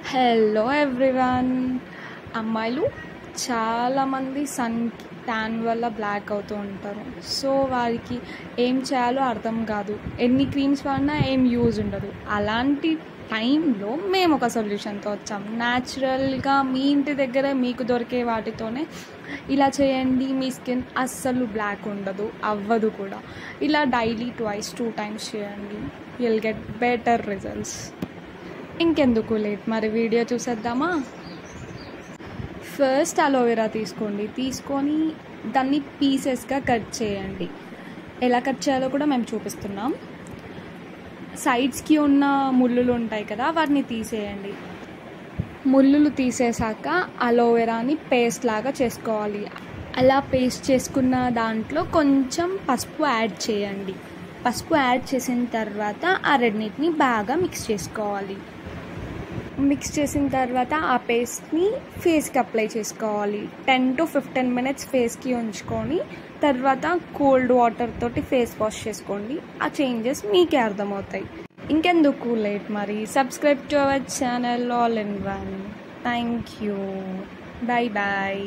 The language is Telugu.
Hello everyone. అమ్మాయిలు చాలామంది సన్ ట్యాన్ వల్ల బ్లాక్ అవుతూ ఉంటారు. సో వారికి ఏం చేయాలో అర్థం కాదు, ఎన్ని క్రీమ్స్ వాడినా ఏం యూజ్ ఉండదు. అలాంటి టైంలో మేము ఒక సొల్యూషన్తో వచ్చాం. న్యాచురల్గా మీ ఇంటి దగ్గర మీకు దొరికే వాటితోనే ఇలా చేయండి, మీ స్కిన్ అస్సలు బ్లాక్ ఉండదు, అవ్వదు కూడా. ఇలా డైలీ 2 times చేయండి, యుల్ గెట్ బెటర్ రిజల్ట్స్. ఇంకెందుకు లేట్, మరి వీడియో చూసేద్దామా? ఫస్ట్ అలోవెరా తీసుకొని దాన్ని పీసెస్గా కట్ చేయండి. ఎలా కట్ చేయాలో కూడా మేము చూపిస్తున్నాం. సైడ్స్కి ఉన్న ముళ్ళులు ఉంటాయి కదా, వాటిని తీసేయండి. ముళ్ళులు తీసేసాక అలోవెరాని పేస్ట్ లాగా చేసుకోవాలి. అలా పేస్ట్ చేసుకున్న దాంట్లో కొంచెం పసుపు యాడ్ చేయండి. పసుపు యాడ్ చేసిన తర్వాత ఆ రెండింటిని బాగా మిక్స్ చేసుకోవాలి. మిక్స్ చేసిన తర్వాత ఆ పేస్ట్ని ఫేస్కి అప్లై చేసుకోవాలి. 10 to 15 minutes ఫేస్కి ఉంచుకొని తర్వాత కోల్డ్ వాటర్ తోటి ఫేస్ వాష్ చేసుకోండి. ఆ చేంజెస్ మీకే అర్థమవుతాయి. ఇంకెందుకు లేట్, మరి subscribe to our channel all in one. Thank you. Bye bye.